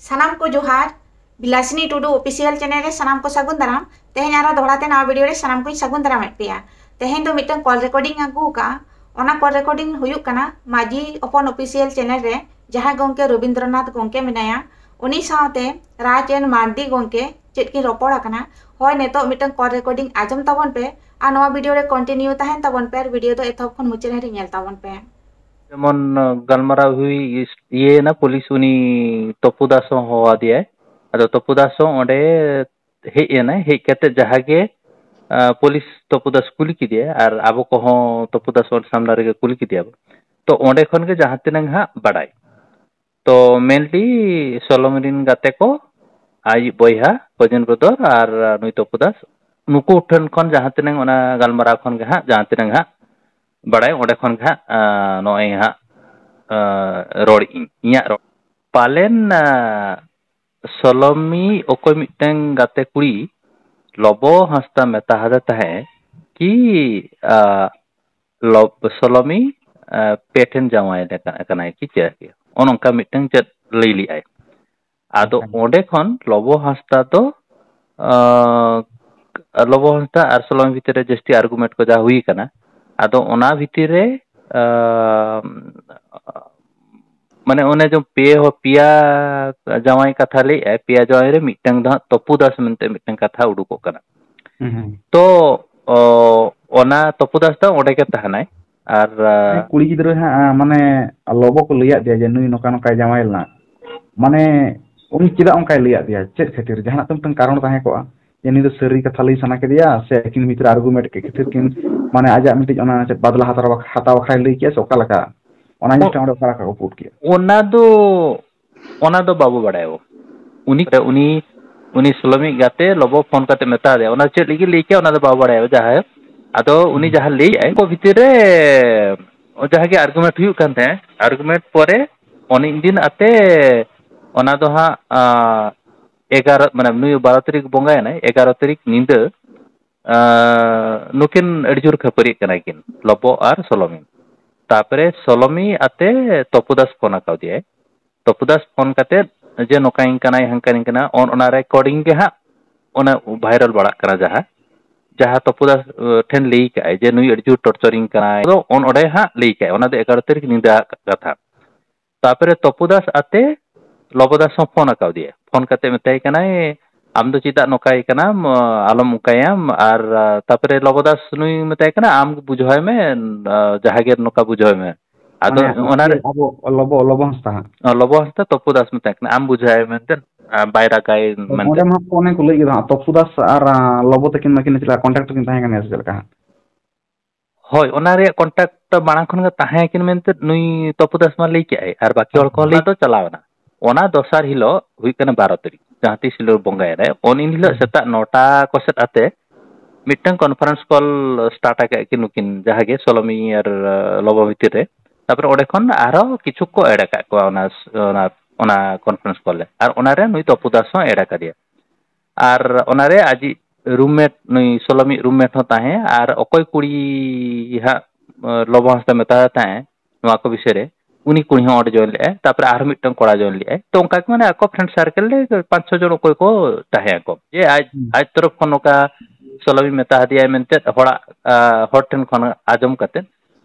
सानाम को जोहार बिलासिनी Tudu official channel रे सानाम को सगुन दाराम तेहें आरो दोहराते नवा वीडियो रे सानाम को सगुन दाराम पेया तेहें दो मिटन कॉल रिकॉर्डिंग आगू का ओना कॉल रिकॉर्डिंग हुयुक कना माजी ओपन ऑफिशियल चैनल रे जहां गोंके रविंद्रनाथ गोंके मिनाया उनी साथे राजन मार्डी गोंके चेत की रोपड़ा कना होय नेतो मिटन कॉल रिकॉर्डिंग आजम ताबन पे आ नवा वीडियो रे कंटिन्यू ताहें ताबन पे वीडियो तो एथप खन मुचे रे नेल ताबन पे जेमन गलमाराव हुई ये ना पुलिस उनी तपुदास होवा दिया अदो तपुदास ओंडे हेज एना हेज कते जहागे पुलिस तपुदास कुली किदिया और आबो को हो तपुदास सामना रे कुली किदिया तो ओंडे खन के जहां तिनंग हा बड़ाई तो मेनली सोलोमरिन गाते को आई बयहा भजन ब्रदर और नुई तपुदास नुकु ठन खन जहां तिनंग ओना गलमाराव खन के हा जहां तिनंग हा बड़ाई ओंडे खन हा नय हा रोड इया पालेन सोलोमी ओको मिटन गाते कुड़ी लबो हंसता मेता हदा तहे कि सोलोमी पेटेन जावाय कनाय कि चेक ओनका मिटन चेत लैली आय आदो ओंडे खन लबो हंसता तो लबो हंसता और सोलोमी भितर जस्ती आर्गुमेंट को जा हुई कना आदो ओना भितर रे माने ओने जो पिया जावाई कथा ले पिया जावाई रे मिटन दा तपुदास मेनते मिटन कथा उडुको कना तो ओना तपुदास दा ओडे के तहनाय और कुड़ी गिद्रो माने लबो को लिया दिया जे नुई नोका नोका जामाइलना माने उन चिदा उनका लिया दिया चेक खातिर जहां तुम कारण ताहे को जे नी दो सरी कथा लई सना के दिया से किन मित्र आर्गुमेंट के खातिर किन माने आजा मिति ओना बदला हतावा खाय लई के सोका लका ओना जिटा ओडे ओका को पुट के ओना दो बाबू बड़ायो उनी सोलोमी गाते लबो फोन करते मेता दे ओना चेक लगी लेके ओना दो बाबू बड़ायो जहां आदो उनी जहां ले आय को भितर रे जहां के आर्गुमेंट हुयु कान थे आर्गुमेंट परे ओनी दिन आते ओना दो हा 11 माने नुई 12 तारीख बंगाय ना 11 तारीख नींद नुकिन अड़जुर खपरी कना किन लबो और सोलोमी तापरे सोलोमी आते तपुदास फोन आकाव दिए तपुदास फोन काते जे नोकाइन कनाय हंकाइन कना ओना रिकॉर्डिंग के हा ओना वायरल बड़ा कना जहां तपुदास ठेन लई का जे नुई अड़जुर टॉर्चरिंग कना तो ओन ओडे हा लई का ओना दे 11 तारीख नींदा कथा तापरे तपुदास आते लबोदास फोन आकाव दिए फोन काते मेताय कनाय आम दो चिदा नोकाय कना आलम उकायाम और तापरे लबोदास नुई मेताय कना आम बुझाय में जहागे नोका बुझाय में आदो ओना अब लबो हंसता तपुदास मेताय कना आम बुझाय में बायरा गाय मन ओडे मा फोन को लई गिदा तपुदास और लबो तकिन मकिन चला कांटेक्ट किन ताहे कना से लका होय ओना रे कांटेक्ट माना खन गा ताहे किन मेनते नुई तपुदास मा लई के आय और बाकी और को लई तो चलावना ओना दोसार हिलो हुई कना 12 तारीख जहां तीस हिलो बंगाय रे ओन इन हिलो सेता 9टा को सेट आते मिटन कॉन्फ्रेंस कॉल स्टार्ट आके कि नुकिन जहागे सोलोमी और लबो भितर रे तापर ओडे खन आरो किछु को एड का को ओना कॉन्फ्रेंस कॉल ले और ओना रे नुई तपुदास हो एड का दिया और ओना रे आजी रूममेट नुई सोलोमी रूममेट हो ताहे और ओकोय कुड़ी हा लबो हंसता मेता ताहे नवा को विषय रे उनी कुड़ी हो ओडे जॉइन ले तापर आर मिटन कोड़ा जॉइन ले तो उनका माने आको फ्रेंड सर्कल ले 5-6 जन कोई को ताहे को जे आज तरफ खन नोका सोलोमी मेता दिया मेनते होड़ा होटन खन आजम कते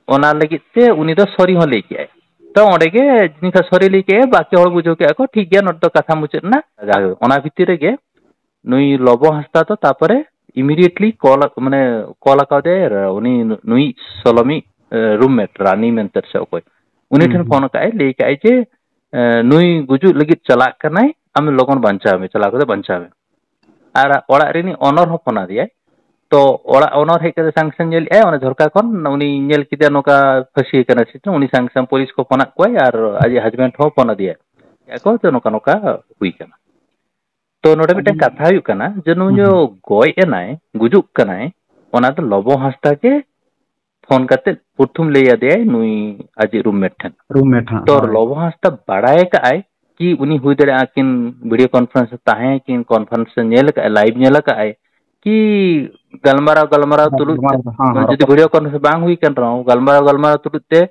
ओना लगित ते उनी दो सॉरी हो ले के तो ओडे के जिनका सॉरी ले के बाकी होड़ बुझो के को ठीक गया नोट तो कथा मुचेत ना ओना भितिर गे नुई लबो हंसता तो तापरे इमीडिएटली कॉल माने कॉल आका दे उनी नुई सोलोमी रूममेट रानी मेंतर से कोई उनी ठन फोन काय ले काय जे नुई गुजु लगित चला कनाय आम लोगन बांचा में चला को बांचा में आर ओड़ा रेनी ऑनर हो फोन दिया तो ओड़ा ऑनर हे के संग संग नेल ए ओना झरका कोन उनी नेल किदा नोका फसी कना सिट उनी संग संग पुलिस को फोन कोय आर आज हस्बैंड हो फोन दिया को तो नोका नोका हुई कना तो नोडे मिटे कथा हुई कना जनु जो गोय एनाय गुजुक कनाय ओना तो लबो हंसता के फोन करते प्रथम ले दे नुई आज रूममेट तो लबो हंसता बड़ाए का आय कि उनी हुई दरे आकिन वीडियो कॉन्फ्रेंस ताहे किन कॉन्फ्रेंस नेल का लाइव नेल का आय कि गलमारा तुलु जदि वीडियो कॉन्फ्रेंस बांग हुई कन रहो गलमारा तुलुते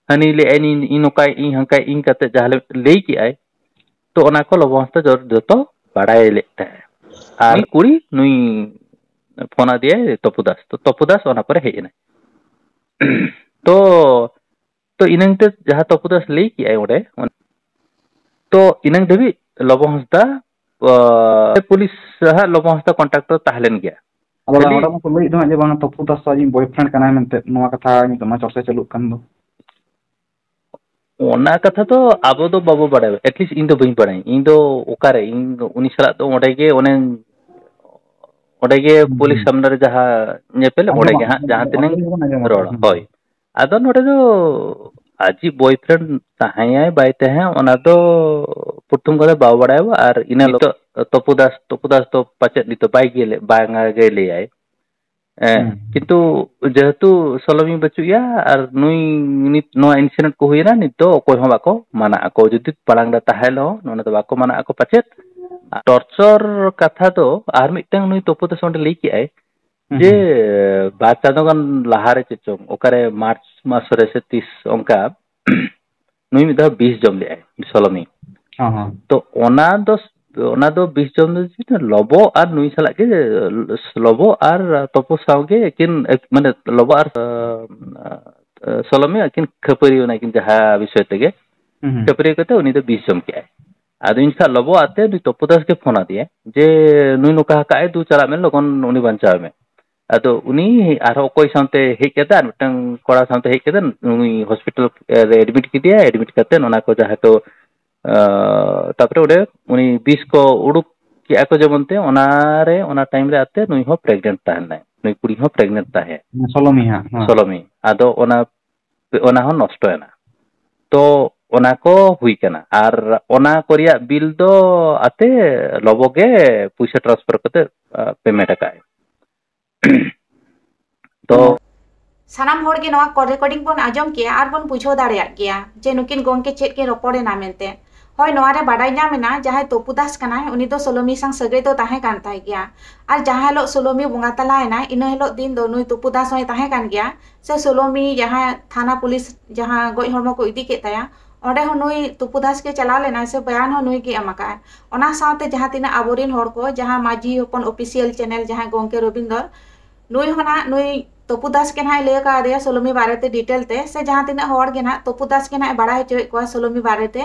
हनी ले इन इनोकाय इन हंकाय इन कते जहाले ले की आय तो ओना को लोबो हंसदा जोतो बाड़ाय ले ताहे आर कुड़ी नुई फोना दिए तपुदास तो तपुदास ओना पर हेजना तो तो इनंग ते जहां तपुदास लई कि आय ओडे तो इनंग देवी लोबो हंसदा पुलिस हा लोबो हंसदा कॉन्ट्रैक्टर ताहलेन गया ᱟᱫᱚ ᱚᱸᱰᱮ ᱢᱟᱠᱚ ᱞᱟᱹᱭᱮᱫ ᱫᱚ ᱦᱟᱸᱜ ᱡᱮ ᱵᱟᱝ ᱛᱚᱯᱩ ᱫᱟᱥ ᱟᱡ ᱵᱚᱭᱯᱷᱨᱮন্ড ᱠᱟᱱᱟᱭ ᱢᱮᱱᱛᱮ ᱱᱚᱣᱟ ᱠᱟᱛᱷᱟ ᱱᱤᱛᱚᱜ ᱢᱟ ᱪᱚᱨᱪᱟ ᱪᱟᱹᱞᱩᱜ ᱠᱟᱱ ᱫᱚ ओना कथा तो अब तो बाबू बड़ा एटलिस्ट इन दो बई पड़ाई इन दो ओकारे इन उनी सला तो ओडे के पुलिस सामने रे जहां नेपेल ओडे के हां जहां तिने रोड होय आदो नोडे दो आजी बॉयफ्रेंड ताहाय बाय ताहे ओना दो पुतुम करे बाव बड़ाय आर इना तपुदास तो पाचे नितो बाय गेले बांगा गेले आय किंतु जेहेतु सलोमी बचुया और नुई नित नो इंसिडेंट को हुईना नितो कोई हम बाको माना को जुदि पलांगदा ताहेलो नोना तो बाको माना को पाचेत टॉर्चर कथा तो आर मिटंग नुई तोपो तो सोंडे लेकी आय जे बाचा दो गन लहारे चेचों ओकारे मार्च मास रे से 30 ओंका नुई मिदा 20 जम ले आय सलोमी हां तो ओना दो 20 जम लोबो और नुई सला के लोबो और तोपो सावगे किन माने लोबो और सलोमी किन खपरी ओना किन जहा विषय तेगे खपरी कते उनी दो 20 जम के आदो इनका लोबो आते नुई तोपो दास के फोन आदिए जे नुई नुका काए दू चला में लगन उनी बंचाव में आदो उनी आरो कोई सामते हे केदा मिटंग कोड़ा सामते हे केदा उनी हॉस्पिटल रे एडमिट किदिया एडमिट करते ओना को जहा तो तापरे ओडे उनी 20 को उडुक कि आको जमनते ओनारे ओना टाइम रे आते नुई हो प्रेग्नेंट ताहनाय नुई कुड़ी हो प्रेग्नेंट ताहे सलोमी आदो ओना हो नष्टयना तो ओना को हुई कना आर ओना कोरिया बिल दो आते लोबोगे पैसा ट्रांसफर करते पेमेंट काय तो सानाम होड़ के नवा रिकॉर्डिंग बोन आजम किया आर बोन बुझो दाड़िया गया जे नुकिन गोंके चेत के रपड़े ना मेनते होय नवारे बाडाय नामेना जहां तोपुदास कनाय उनी तो सलोमी संग सगै तो ताहे कान ताय गया आर जहां लो सलोमी बुंगा तलायना इनो हेलो दिन दो नुई तोपुदास होय ताहे कान गया से सलोमी जहां थाना पुलिस जहां गोय हरमो को इदी के ताया ओडे हो नुई तोपुदास के चला लेना से बयान हो नुई के अमाका ओना साथे जहां तिना आबोरिन होड़ को जहां माजी ओपन ऑफिशियल चैनल जहां गोंके रविंदर नुई होना नुई तोपुदास के ना ले का दिया सलोमी बारेते डिटेल ते से जहां तिना होड़ के ना तोपुदास के ना बड़ा होचो को सलोमी बारेते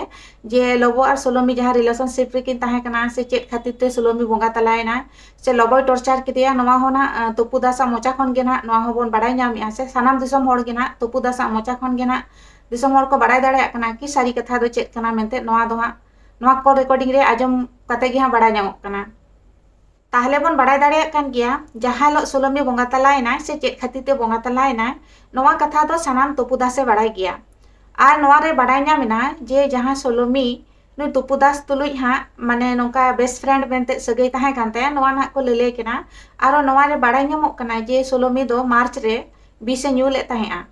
जे लोबो और सलोमी जहां रिलेशनशिप रे किन ताहे कना से चेत खातिर ते सलोमी बोंगा तलायना से लोबो टॉर्चर किदिया नवा होना तोपुदास मोचा खन के ना नवा होबन बड़ाय नामिया से सानाम दिसम होड़ के ना तोपुदास मोचा खन के ना दिसम होड़ को बड़ाय दाड़े कना कि सारी कथा दो चेत कना मेनते नवा दो हा नवा को रिकॉर्डिंग रे आजम कते गे हा बड़ाय नामक कना ताहले बन बड़ाय दाड़े कान गया जहां लो सलोमी बोंगा तलायना से चेत खातिर ते बोंगा तलायना नवा कथा दो सानाम तोपुदास से बड़ाय गया आर नवा रे बड़ाय नामिना जे जहां सलोमी नु तोपुदास तुलुई हा माने नोका बेस्ट फ्रेंड बेनते सगै ताहे कानते नवा ना को लेले केना आरो नवा रे बड़ाय नामक कना जे सलोमी दो मार्च रे 20 न्यू ले ताहेआ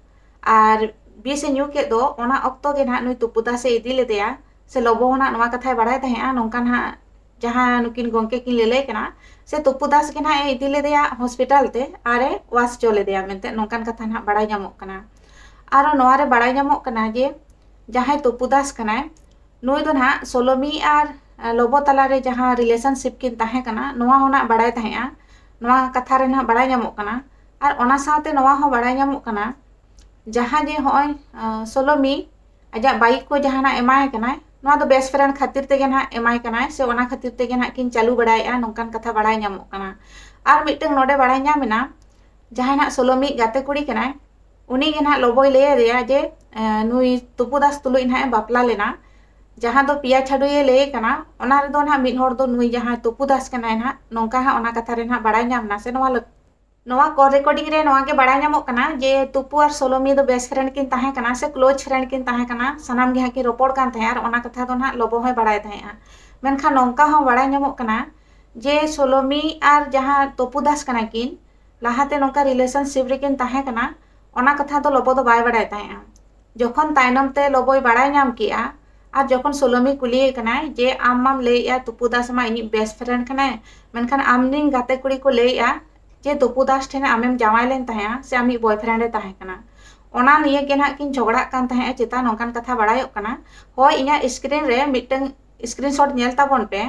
आर 20 न्यू के दो ओना ऑक्टो के ना नु तोपुदास से इदी लेदेया से लोबो होना नवा कथा बड़ाय ताहेआ नोका ना जहां नुकिन गोंके किन लेले केना से तोपुदास के ना इदी लेदेया हॉस्पिटल ते आरे वास चले देया मेनते नोकान कथा ना बड़ाय नामक कना आरो नवा रे बड़ाय नामक कना जे जहां तोपुदास कना नुई दो ना सलोमी आर लोबो तला रे जहां रिलेशनशिप किन ताहे कना नवा होना बड़ाय ताहेआ नवा कथा रे ना बड़ाय नामक कना आर ओना साथे नवा हो बड़ाय नामक कना जहां जे होय सलोमी आजा बाइक को जहां ना एमाय कना नवा दो बेस्ट फ्रेंड खातिर तेगे ना एमाय कना से ओना खातिर तेगे ना किन चालू बड़ायआ नोकान कथा बड़ाय नामक कना आर मिटंग नोडे बड़ाय नामिना जहां ना सलोमी गाते कुड़ी कना उनी गे ना लोबोय ले देया जे नुई तोपुदास तुलुई ना बापला लेना जहां दो पिया छाडुए ले कना ओना रे दो ना मिड होड़ दो नुई जहां तोपुदास कना ना नोका हा ओना कथा रे ना बड़ाय नामना से नवा को रिकॉर्डिंग रे नवा के बड़ाय नामक कना जे तुपु और सलोमी दो बेस्ट फ्रेंड किन ताहे कना से क्लोज फ्रेंड किन ताहे कना सनाम गे हाकि रोपड़ कान थाया और ओना कथा दो ना लोबो होय बड़ाय थाया मेनखा नोंका हो बड़ाय नामक कना जे सलोमी और जहां तोपुदास कना किन लाहाते नोंका रिलेशनशिप रे किन ताहे कना ओना कथा दो लोबो दो बाय बड़ाय थाया जखन तायनम ते लोबोय बड़ाय नाम किया और जखन सलोमी कुलिए कना जे आम माम लेया तोपुदास मा इनी बेस्ट फ्रेंड कना मेनखान आमनिन गाते कुड़ी को लेया जे तोपुदास ठेन आमेम जावाय लेन ताहेआ से आमी बॉयफ्रेंड ताहे कना ओना निये के ना किन झगड़ा कान ताहे चेता नोंकान कथा बड़ायोक कना होय इना स्क्रीन रे मिटंग स्क्रीनशॉट नेल ताबन पे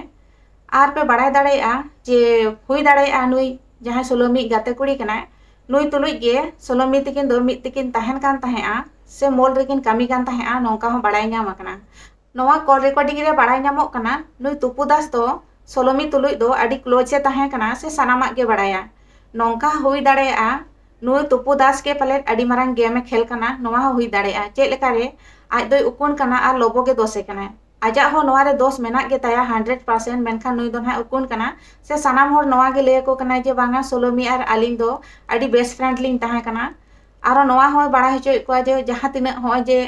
आर पे बड़ाय दाड़ेया जे हुई दाड़ेया नुई जहां सोलोमी गाते कुड़ी कनाय नुई तुलुई गे सोलोमी तकिन दो मिद तकिन तहन कान तहेआ से मोल रेकिन कामी कान तहेआ नोंका हो बड़ाय ᱧᱟᱢ आकना नोवा कॉल रिकॉर्डिंग रे बड़ाय ᱧᱟᱢᱚᱜ कना नुई तुपु दास दो सोलोमी तुलुई दो अडी क्लोज तहें कना से सानामाग गे बड़ाया नोंका हुई दाड़ेया नुई तुपु दास के पले अडी मारांग गेम ए खेल कना नोवा हो हुई दाड़ेया चेक लेका रे आज दोय उकुन कना आर लोबो गे दोसे कना आजा हो नोवा रे दोस मेना गे ताया 100% मेनखान नुई दो ना उकुन कना से सानाम होर नोवा गे लेको कना जे बांगा सोलोमी आर आलिंग दो अडी बेस्ट फ्रेंड लिंग तहें कना आरो नोवा हो बड़ा हचो को जे जहां तिना हो जे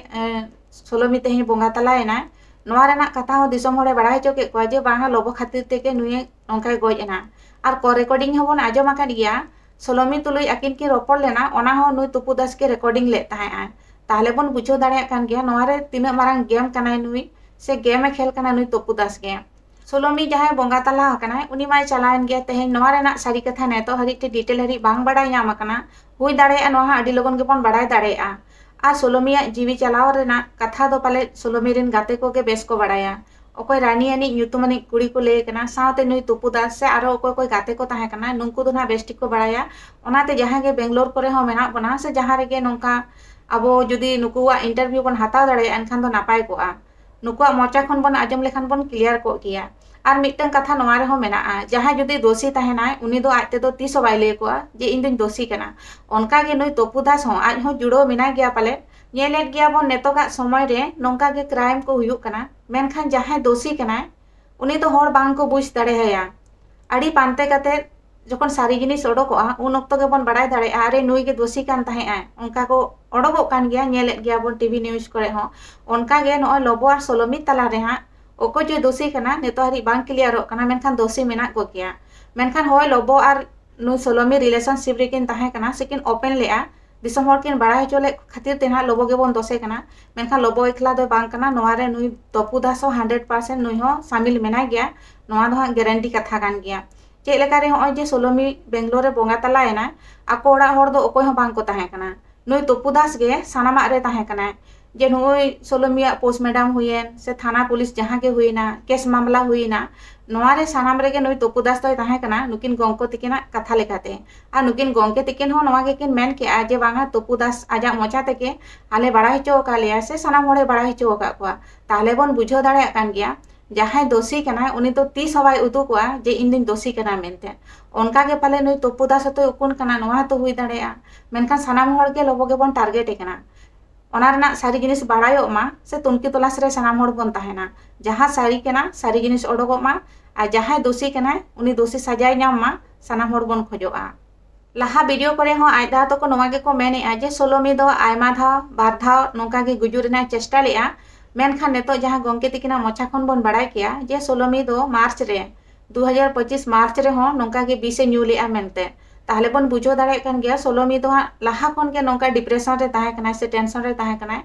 सोलोमी तेही बोंगा तलायना नोवा रेना कथा हो दिसम होरे बड़ा हचो के को जे बांगा लोबो खातिर तेके नुई नोंका गोज एना आर को रिकॉर्डिंग हो बोन आजम आकान गिया सोलोमी तुलुई अकिन की रोपड़ लेना ओना हो नुई तुपु दास के रिकॉर्डिंग ले तहेआ ताहले बोन बुझो दाड़ेया कान गिया नोवा रे तिना मारांग गेम कनाय नुई से गेम खेल कना नुई तुपु दास गे सोलोमी जहां बोंगा तला हकना उनी माय चलायन गे तेहे नोवा रेना सारी कथा ने तो हरि ते डिटेल हरि बांग बड़ाय ᱧᱟᱢ आकना हुई दाड़ेया नोहा अडी लगन गे बोन बड़ाय दाड़ेया आ सोलोमी जीवी चलाव रेना कथा दो पाले सोलोमी रेन गाते को गे बेस को बड़ाया ओकोय रानी आनी ᱧᱩᱛᱩᱢᱟᱱᱤ कुड़ी को ले कना साथे नुई तुपु दास से आरो ओकोय कोय गाते को ताहे कना नुंकु दो ना बेस्टिक को बड़ाया ओनाते जहां गे बेंगलोर करे हो मेना बना से जहां रे गे नोंका अब जुदी नुकुआ इंटरव्यू बन हताव दाड़ेया एनखान दो नापाय कोआ नुकुआ मोचा खन बन आजम लेखान बन क्लियर को किया आर मिटन कथा नोवा रे हो मेना जहां जुदी दोषी तहेनाय उनी दो आजते दो तीसो बाय ले कोआ जे इन दिन दोषी कना ओनका गे नुई तुपु दास हो आज हो जुड़ो मिना गया पाले नेलेट गया बन नेतोगा समय रे नोंका गे क्राइम को हुयुक कना मेनखान जहां दोषी कनाय उनी तो होड़ बांग को बुझ दाड़ेया अड़ी पानते कते जखन सारी जिनिस ओडोकोआ उन ऑक्तो गे बन बड़ाय दाड़ेया अरे नुई गे दोषी कान तहेआ उनका को ओडोगो कान गया नेलेट गया बन टीवी न्यूज करे हो उनका गे नोय लोबो आर सोलोमी तला रे हा ओको जो दोषी कना नेतो हरि बांग क्लियर कना मेनखान दोषी मेना को किया मेनखान होय लोबो आर नुई सोलोमी रिलेशनशिप रेकिन तहे कना सेकिन ओपन लेआ दिसम होर किन बड़ा हचो ले खातिर तेना लोबो गे बोन दोसे कना मेनखान लोबो एकला दो बांग कना नोवा रे नुई तुपु दास 100% नुई हो शामिल मेना गया नोवा दो गारंटी कथा कान गया चेक लेका रे होय जे सोलोमी बेंगलोर रे बोंगा तलायना आको ओड़ा होर दो ओकोय हो बांग को तहे कना नुई तुपु दास गे सानामा रे तहे कना जे नुई सोलोमिया पोस्ट मैडम हुएन से थाना पुलिस जहां के हुईना केस मामला हुईना नोवा रे सानाम रे गे नुई तुपु दास तो तहे कना नुकिन गंको तिकिना कथा लेकाते आ नुकिन गंके तिकिन हो नोवा गे किन मेन के आजे बांगा तुपु दास आजा मोचा तेके आले बड़ा हिचो का लिया से सानाम होड़े बड़ा हिचो का कोआ ताले बोन बुझो दाड़े कान गया जहां दोषी कना उनी तो तीस हवाय उदुकोआ जे इन दिन दोषी कना मेनते उनका गे पाले नुई तुपु दास तो उकुन कना नोवा तो हुई दाड़ेया मेनखान सानाम होड़ के लोबो गे बोन टारगेट कना ओना रेना सारी जिनिस बाड़ायोग मा से तुनकी तलाश रे सानाम होड़ बोन तहेना जहां सारी कना सारी जिनिस ओडोगो मा आ जहां दोषी कना उनी दोषी सजाय ᱧᱟᱢ मा सानाम होड़ बोन खोजोआ लाहा वीडियो करे हो आयदा तो को नोवा गे को मेने आ जे सोलोमी दो आयमा धाव बार धाव नोंका गे गुजु रेना चेष्टा लेआ मेनखान नेतो जहां गंके तिकिना मोचा खन बोन बड़ाय किया जे सोलोमी दो मार्च रे 2025 मार्च रे हो नोंका गे बिसे न्यू लेआ मेनते ताहले बन बुझो दाड़े कान गया सोलोमी दो लाहा खन के नोंका डिप्रेशन रे ताहे कना से टेंशन रे ताहे कना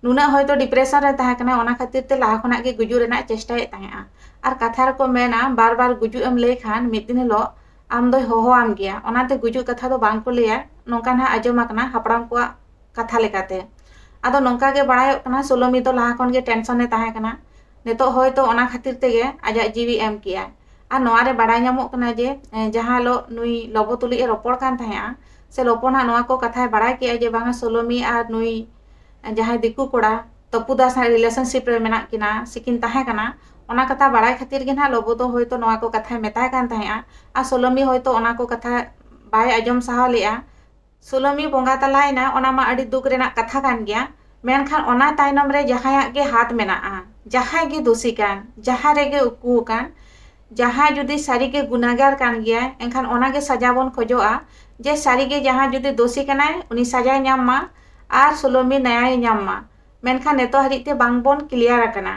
नुना होयतो डिप्रेशन रे ताहे कना ओना खातिर ते लाहा खना के गुजु रेना चेष्टाय ताहेआ आर कथा रे को मेना बार बार गुजु एम ले खान मिद दिन लो आम दो होहो आम गया ओनाते गुजु कथा दो बांग को लेया नोंका ना आजम आकना हापड़ाम को कथा लेकाते आदो नोंका गे बड़ाय कना सोलोमी दो लाहा खन गे टेंशन रे ताहे कना नेतो होयतो ओना खातिर तेगे आजा जीवी एम किया आ नोवा रे बड़ाय ᱧᱟᱢᱚᱜ कना जे जहां लो नुई लोबो तुली ए रोपड़ कान तहेआ से लोपना नोवा को कथा बड़ाय के जे बांगा सोलोमी आर नुई जहां दिकु कोड़ा तुपु दास रिलेशनशिप रे मेना किना सिकिन तहे कना ओना कथा बड़ाय खातिर गे ना लोबो तो होयतो नोवा को कथा मेताय कान तहेआ आ सोलोमी होयतो ओना को कथा बाय आजम साहा लेआ सोलोमी बोंगा तलायना ओना मा अडी दुख रेना कथा कान गया मेनखान ओना तायनम रे जहां गे हाथ मेना जहां गे दोषी कान जहां रे गे उकु कान जहां जुदी सारी के गुनागार कान गया एनखान ओना गे सजा बोन खोजोआ जे सारी के जहां जुदी दोषी कनाय उनी सजाय ᱧᱟᱢ मा आर सोलोमी न्याय ᱧᱟᱢ मा मेनखान नेतो हरिते बांग बोन क्लियर आकना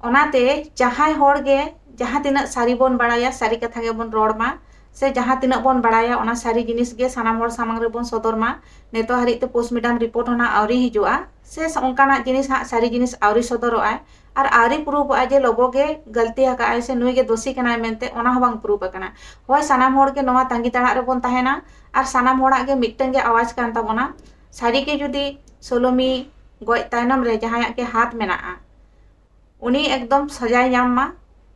ओनाते जहां होड़ गे जहां तिना सारी बोन बड़ाया सारी कथा गे बोन रोड़ मा से जहां तिना बोन बड़ाया ओना सारी जिनिस गे सानाम होड़ सामांग रे बोन सदर मा नेतो हरिते पोस्टमार्टम रिपोर्ट होना आवरी हिजुआ से ओंकाना जिनिस हा सारी जिनिस आवरी सदरोआ और आवरी प्रूफ जे लोबो गे गलती हका से नुई गे दोषी कनाय मेनते ओना हो बांग प्रूफ कना होय सानाम होड़ के नोवा तांगी ताड़ा रे बोन तहेना और सानाम होड़ा गे मिटन गे आवाज कान ताबोना सारी के जुदी सोलोमी गoj तायनम रे जहां के हाथ मेना उनी एकदम सजाय नाम मा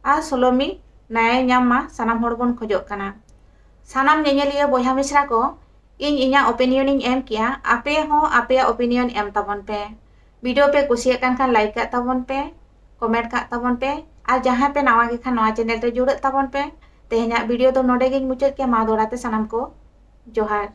और सोलोमी नाय नाम मा सानाम हर बन खोजोग कना। सानाम नेनेलिया बयहा मिश्रा को इन इना ओपिनियन एम किया आपे हो आपे ओपिनियन एम ताबन पे। वीडियो पे कुसिया खान लाइक का ताबन पे, कमेंट का ताबन पे और जहाँ पे नवा के खान नवा चैनल रे जुड़त ताबन पे। तेहना वीडियो तो नोडे गिन मुचाद के मा दोड़ाते सानाम को जोहार।